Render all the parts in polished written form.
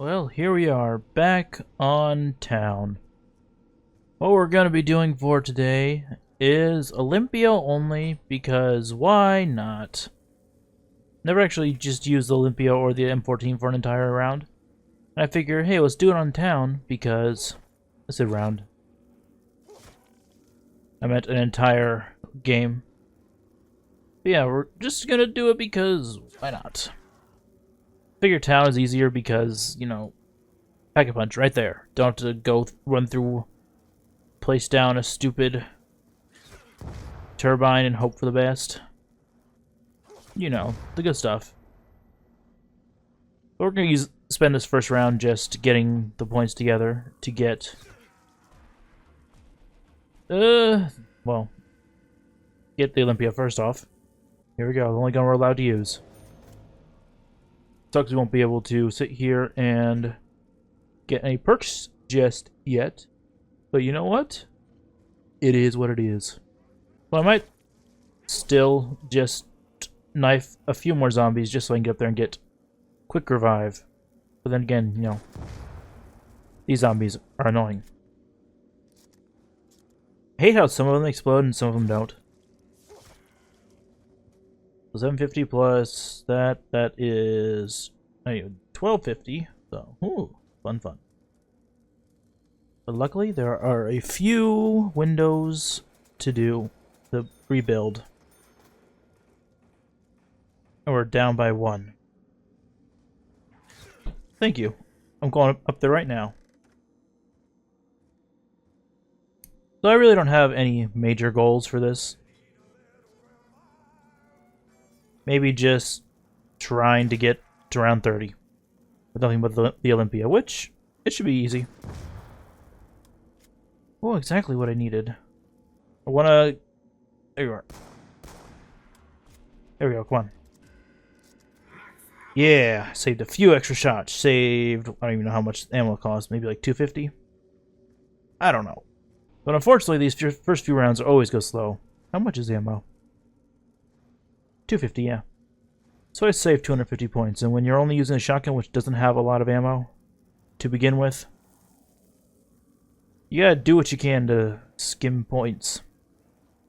Well, here we are, back on town. What we're going to be doing for today is Olympia only, because why not? Never actually just used the Olympia or the M14 for an entire round. And I figure, hey, let's do it on town, because... I said round. I meant an entire game. But yeah, we're just gonna do it because why not? Figure town is easier because, you know, pack a punch right there. Don't have to go run through, place down a stupid turbine and hope for the best. You know, the good stuff. But we're gonna spend this first round just getting the points together to get... well, get the Olympia first off. Here we go, the only gun we're allowed to use. Sucks we won't be able to sit here and get any perks just yet. But you know what? It is what it is. Well, I might still just knife a few more zombies just so I can get up there and get quick revive. But then again, you know, these zombies are annoying. I hate how some of them explode and some of them don't. 750 plus that is 1250. So, ooh, fun. But luckily there are a few windows to do to rebuild. And we're down by one. Thank you. I'm going up there right now. So I really don't have any major goals for this. Maybe just trying to get to round 30 with nothing but the Olympia, which it should be easy. Oh, exactly what I needed. I wanna... There you are. There we go, come on. Yeah, saved a few extra shots. Saved, I don't even know how much ammo cost, maybe like 250? I don't know. But unfortunately, these first few rounds always go slow. How much is the ammo? 250, yeah. So I saved 250 points, and when you're only using a shotgun which doesn't have a lot of ammo to begin with, you gotta do what you can to skim points.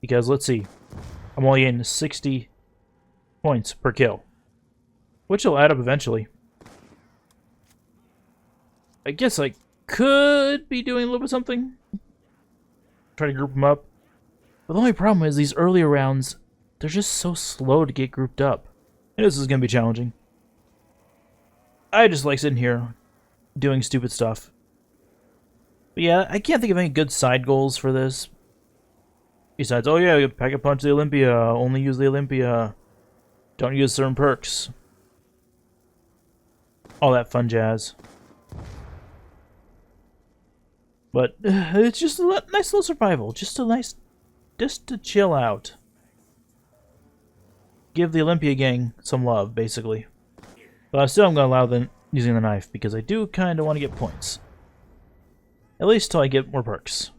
Because, let's see, I'm only getting 60 points per kill, which will add up eventually. I guess I could be doing a little bit of something. Try to group them up. But the only problem is these earlier rounds, they're just so slow to get grouped up. And this is going to be challenging. I just like sitting here doing stupid stuff. But yeah, I can't think of any good side goals for this. Besides, oh yeah, pack a punch the Olympia, only use the Olympia, don't use certain perks. All that fun jazz. But it's just a nice little survival, just to chill out. Give the Olympia gang some love, basically. But still I'm going to allow them using the knife, because I do kind of want to get points. At least till I get more perks.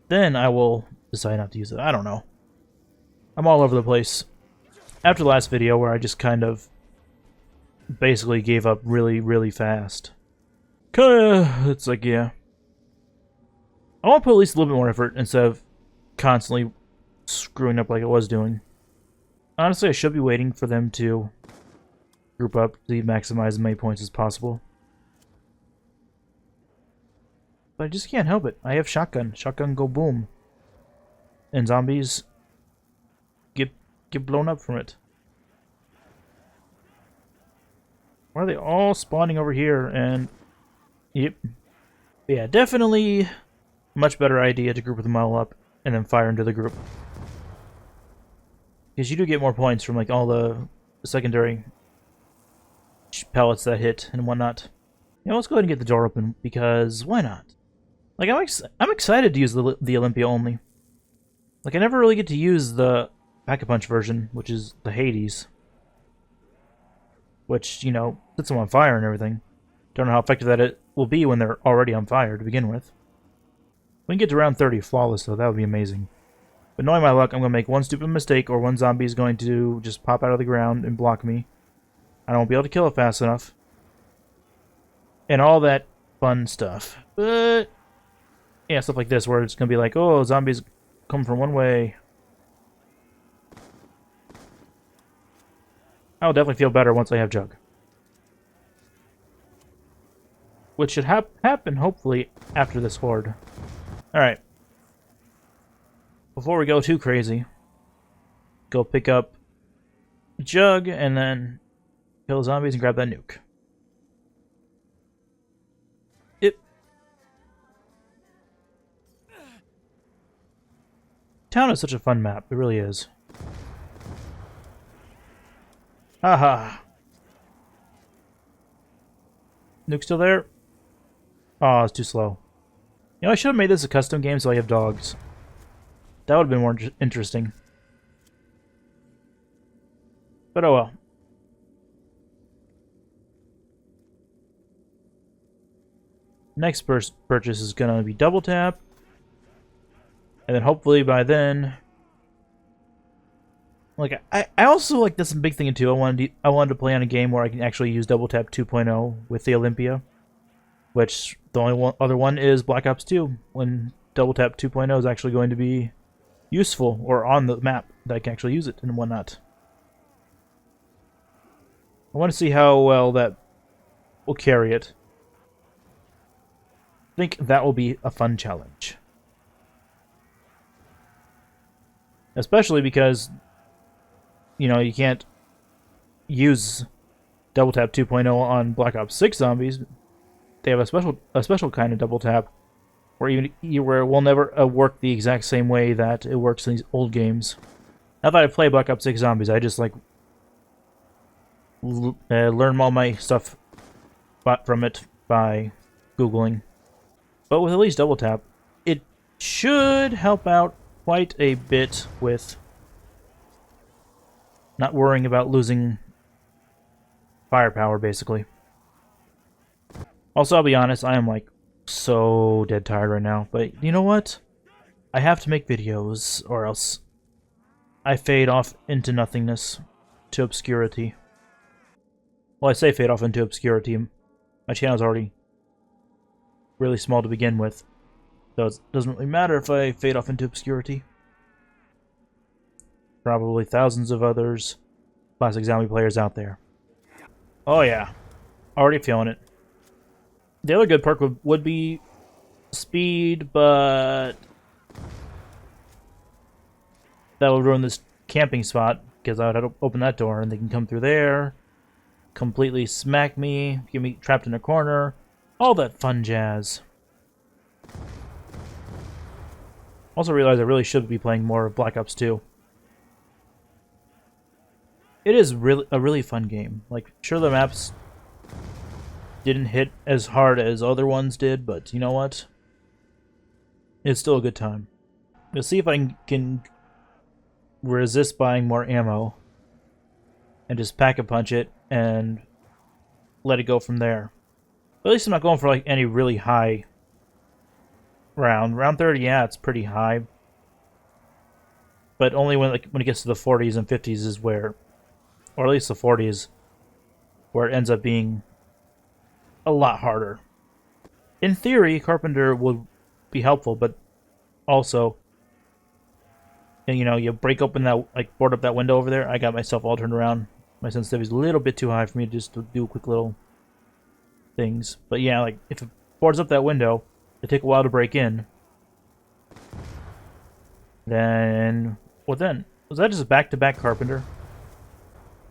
Then I will decide not to use it. I don't know. I'm all over the place. After the last video where I just kind of basically gave up really fast. Kinda, it's like, yeah. I want to put at least a little bit more effort instead of constantly screwing up like I was doing. Honestly, I should be waiting for them to group up to maximize as many points as possible. But I just can't help it. I have shotgun. Shotgun go boom. And zombies get blown up from it. Why are they all spawning over here? And yep. But yeah, definitely a much better idea to group them all up and then fire into the group. Because you do get more points from like all the secondary pellets that hit and whatnot. You know, let's go ahead and get the door open, because why not? Like, I'm excited to use the Olympia only. Like, I never really get to use the Pack-a-Punch version, which is the Hades. Which, you know, sets them on fire and everything. Don't know how effective that it will be when they're already on fire to begin with. We can get to round 30 flawless, though. That would be amazing. But knowing my luck, I'm going to make one stupid mistake, or one zombie is going to just pop out of the ground and block me. I won't be able to kill it fast enough. and all that fun stuff. But yeah, stuff like this where it's gonna be like, oh, zombies come from one way. I'll definitely feel better once I have Jug. Which should happen, hopefully, after this horde. Alright. Before we go too crazy, go pick up Jug and then kill zombies and grab that nuke. Town is such a fun map. It really is. Haha. Nuke still there? Oh, it's too slow. You know, I should have made this a custom game so I have dogs. That would have been more interesting. But oh well. Next purchase is going to be double tap. And then hopefully by then... Like, I also, like, that's a big thing too. I wanted to play on a game where I can actually use double tap 2.0 with the Olympia. Which, the only other one is Black Ops 2, when double tap 2.0 is actually going to be useful, or on the map, that I can actually use it and whatnot. I want to see how well that will carry it. I think that will be a fun challenge. Especially because, you know, you can't use double tap 2.0 on Black Ops 6 zombies. They have a special kind of double tap where it will never work the exact same way that it works in these old games. Now that I play Black Ops 6 zombies, I just like learn all my stuff from it by Googling. But with at least double tap, it should help out quite a bit with not worrying about losing firepower, basically. Also, I'll be honest, I am like so dead tired right now, but you know what? I have to make videos, or else I fade off into nothingness, to obscurity. Well, I say fade off into obscurity. My channel's already really small to begin with, so it doesn't really matter if I fade off into obscurity. Probably thousands of others classic zombie players out there. Oh yeah, already feeling it. The other good perk would be speed, but that would ruin this camping spot, because I would have to open that door and they can come through there, completely smack me, get me trapped in a corner, all that fun jazz. Also realized I really should be playing more of Black Ops 2. It is a really fun game. Like, sure, the maps didn't hit as hard as other ones did, but you know what? It's still a good time. Let's see if I can resist buying more ammo and just pack-a-punch it and let it go from there. But at least I'm not going for like any really high round. Round 30, yeah, it's pretty high. But only when it gets to the 40s and 50s is where, or at least the 40s, where it ends up being a lot harder. In theory, Carpenter would be helpful, but also, you know, you break open that, like, board up that window over there. I got myself all turned around. My sensitivity's a little bit too high for me just to do quick little things. But yeah, like, if it boards up that window, it take a while to break in. Then, what then? Was that just a back-to-back Carpenter?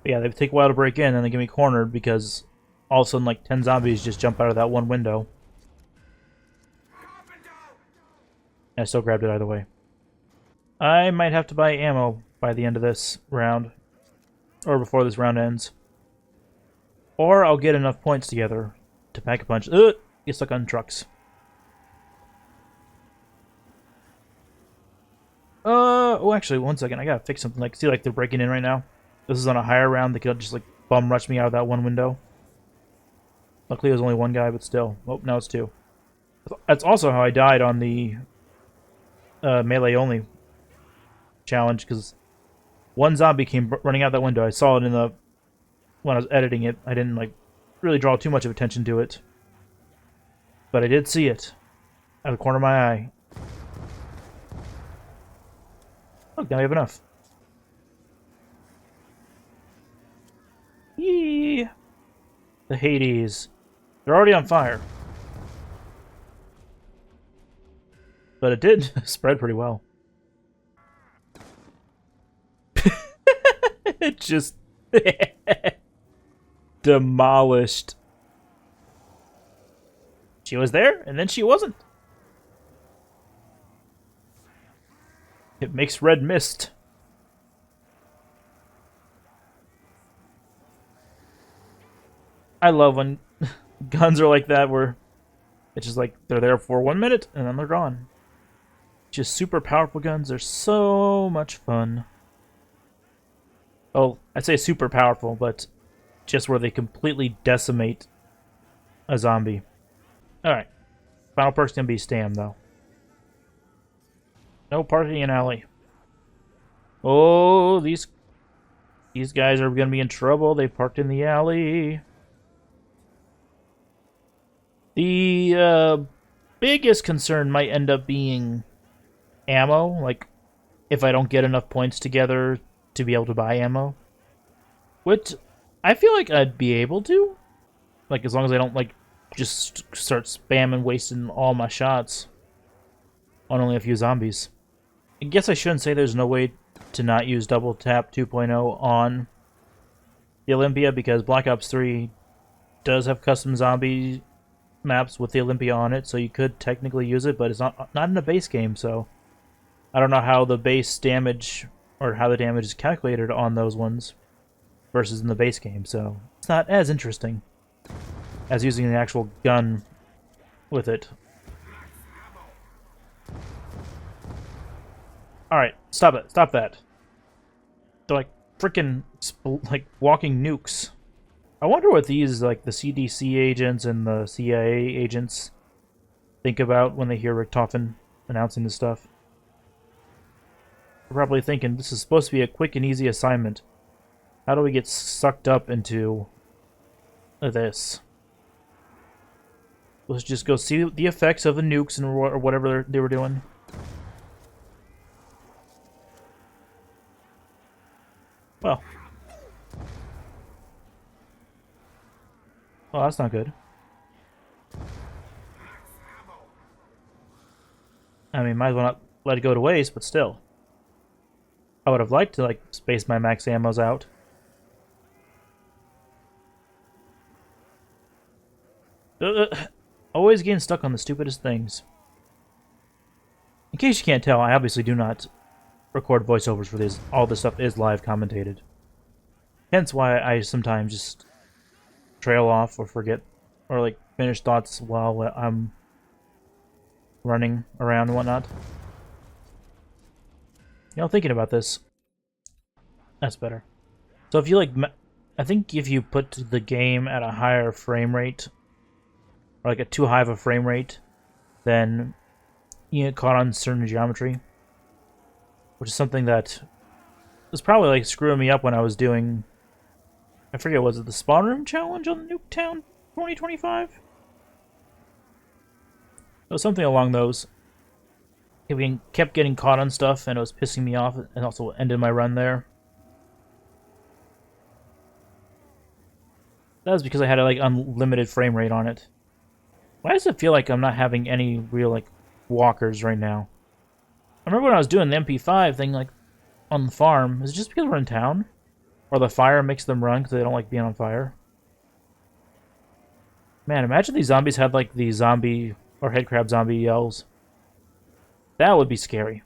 But yeah, they take a while to break in, and they get me cornered because all of a sudden, like, 10 zombies just jump out of that one window. I still grabbed it either way. I might have to buy ammo by the end of this round. Or before this round ends. Or I'll get enough points together to pack a punch. Ugh! Get stuck on trucks. Oh, actually, one second. I gotta fix something. Like, see, like, they're breaking in right now. This is on a higher round. They could just, like, bum rush me out of that one window. Luckily, there's only one guy, but still. Oh, now it's two. That's also how I died on the melee-only challenge, because one zombie came running out that window. I saw it in the when I was editing it. I didn't, like, really draw too much of attention to it. But I did see it. Out of the corner of my eye. Look, now we have enough. Yee! The Hades. They're already on fire. But it did spread pretty well. It just demolished. She was there, and then she wasn't. It makes red mist. I love when guns are like that, where it's just like they're there for 1 minute and then they're gone. Just super powerful guns are so much fun. Oh, I'd say super powerful, but just where they completely decimate a zombie. Alright. Final perk's gonna be Stam, though. No parking in alley. Oh, these guys are gonna be in trouble. They parked in the alley. The biggest concern might end up being ammo. Like, if I don't get enough points together to be able to buy ammo. Which, I feel like I'd be able to. Like, as long as I don't, like, just start spamming, wasting all my shots on only a few zombies. I guess I shouldn't say there's no way to not use Double Tap 2.0 on the Olympia, because Black Ops 3 does have custom zombie maps with the Olympia on it, so you could technically use it, but it's not in the base game, so I don't know how the base damage, or how the damage is calculated on those ones versus in the base game, so it's not as interesting as using the actual gun with it. Alright, stop it. Stop that. They're like freaking like walking nukes. I wonder what these, like the CDC agents and the CIA agents, think about when they hear Richtofen announcing this stuff. They're probably thinking, this is supposed to be a quick and easy assignment. How do we get sucked up into this? Let's just go see the effects of the nukes and or whatever they were doing. Well, that's not good. I mean, might as well not let it go to waste, but still. I would have liked to, like, space my max ammos out. Always getting stuck on the stupidest things. In case you can't tell, I obviously do not record voiceovers for this. All this stuff is live commentated. Hence why I sometimes just trail off or forget, or like finish thoughts while I'm running around and whatnot. You know, thinking about this. That's better. So if you like, I think if you put the game at a higher frame rate, or like a too high of a frame rate, then you get caught on certain geometry. Which is something that was probably like screwing me up when I was doing, I forget, was it the Spawn Room Challenge on Nuketown 2025? It was something along those. I kept getting caught on stuff and it was pissing me off, and also ended my run there. That was because I had a like unlimited frame rate on it. Why does it feel like I'm not having any real like walkers right now? I remember when I was doing the MP5 thing, like, on the farm. Is it just because we're in town? Or the fire makes them run because they don't like being on fire? Man, imagine these zombies had, like, the zombie, or headcrab zombie yells. That would be scary.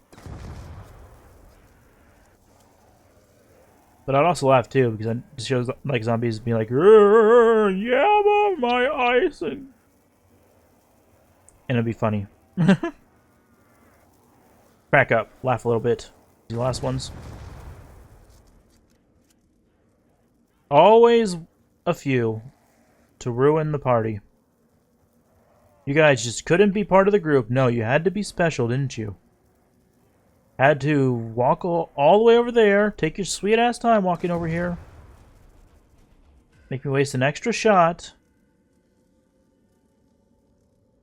But I'd also laugh, too, because it shows, like, zombies being like, yeah, my ice! And it'd be funny. Crack up. Laugh a little bit. The last ones. Always a few to ruin the party. You guys just couldn't be part of the group. No, you had to be special, didn't you? Had to walk all the way over there. Take your sweet ass time walking over here. Make me waste an extra shot.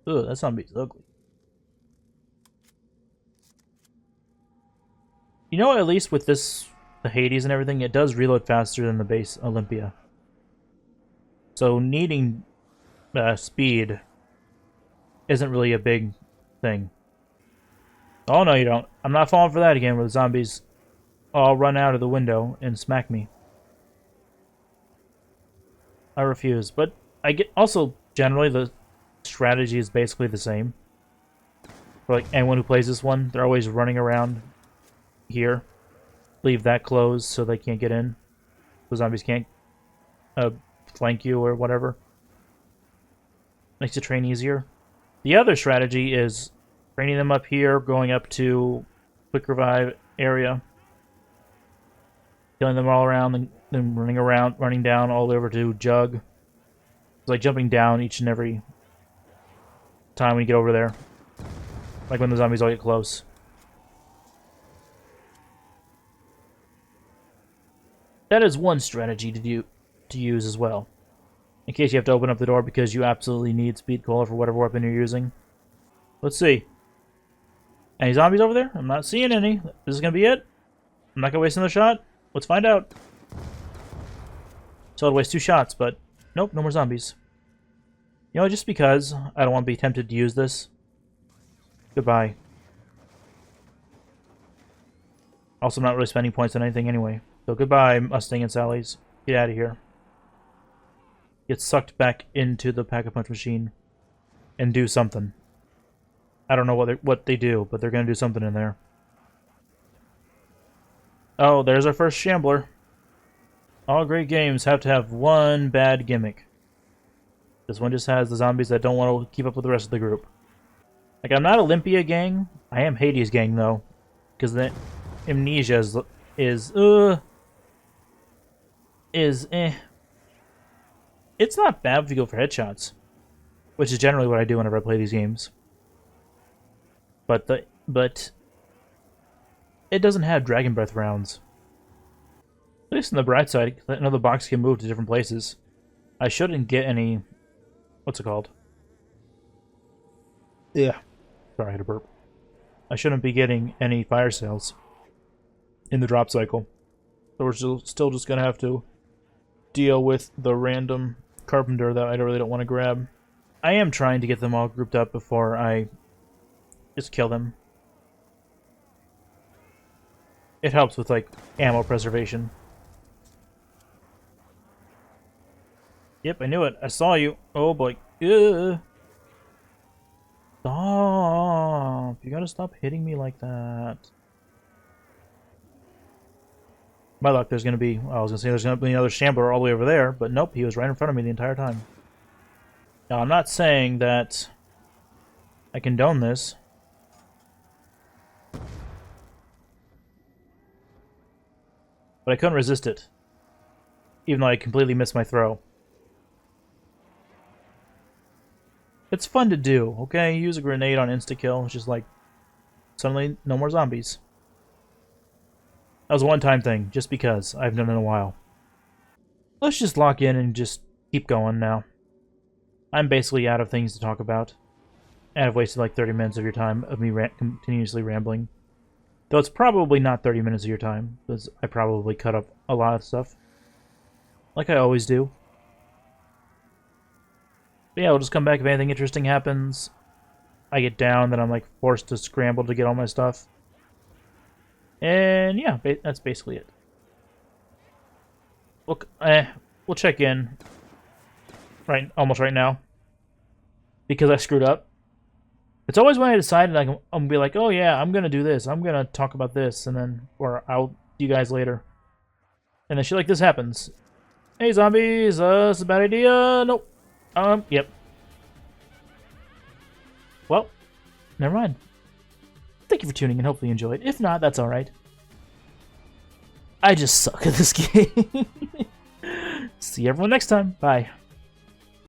Ugh, that zombie's ugly. You know, at least with this, the Hades and everything, it does reload faster than the base Olympia. So needing speed isn't really a big thing. Oh, no, you don't. I'm not falling for that again, where the zombies all run out of the window and smack me. I refuse. But I get also, generally, the strategy is basically the same. For like anyone who plays this one, they're always running around here. Leave that closed so they can't get in. The zombies can't flank you or whatever. Makes the train easier. The other strategy is training them up here, going up to quick revive area, killing them all around, and then running down all the way over to Jug. It's like jumping down each and every time when you get over there. Like when the zombies all get close. That is one strategy to use as well. In case you have to open up the door because you absolutely need speed cola for whatever weapon you're using. Let's see. Any zombies over there? I'm not seeing any. This is going to be it? I'm not going to waste another shot? Let's find out. So I'd waste 2 shots, but nope, no more zombies. You know, just because I don't want to be tempted to use this. Goodbye. Also, I'm not really spending points on anything anyway. So goodbye, Mustang and Sally's. Get out of here. Get sucked back into the Pack-a-Punch machine and do something. I don't know what they do, but they're going to do something in there. Oh, there's our first Shambler. All great games have to have one bad gimmick. This one just has the zombies that don't want to keep up with the rest of the group. Like, I'm not Olympia gang. I am Hades gang, though. Because the amnesia is eh. It's not bad if you go for headshots, which is generally what I do whenever I play these games. But it doesn't have Dragon Breath rounds. At least on the bright side, I know the box can move to different places. I shouldn't get any. What's it called? Yeah. Sorry, I had a burp. I shouldn't be getting any fire sales in the drop cycle. So we're still just gonna have to deal with the random carpenter that I really don't want to grab. I am trying to get them all grouped up before I just kill them. It helps with, like, ammo preservation. Yep, I knew it. I saw you. Oh boy. Ugh. Stop. You gotta stop hitting me like that. By luck, there's gonna be... I was gonna say there's gonna be another Shambler all the way over there, but nope, he was right in front of me the entire time. Now, I'm not saying that I condone this. But I couldn't resist it. Even though I completely missed my throw. It's fun to do, okay? Use a grenade on insta-kill. It's just like, suddenly, no more zombies. That was a one-time thing, just because. I haven't done it in a while. Let's just lock in and just keep going now. I'm basically out of things to talk about. And I've wasted like 30 minutes of your time of me continuously rambling. Though it's probably not 30 minutes of your time, because I probably cut up a lot of stuff. Like I always do. But yeah, we'll just come back if anything interesting happens. I get down, then I'm like forced to scramble to get all my stuff. And yeah, that's basically it. Look, we'll check in almost right now. Because I screwed up. It's always when I decide, like, I'm gonna be like, oh yeah, I'm gonna do this. I'm gonna talk about this, and then, or I'll see you guys later. And then shit like this happens. Hey zombies, it's a bad idea. Nope. Yep. Well, never mind. Thank you for tuning in. Hopefully you enjoyed. If not, that's alright. I just suck at this game. See everyone next time. Bye.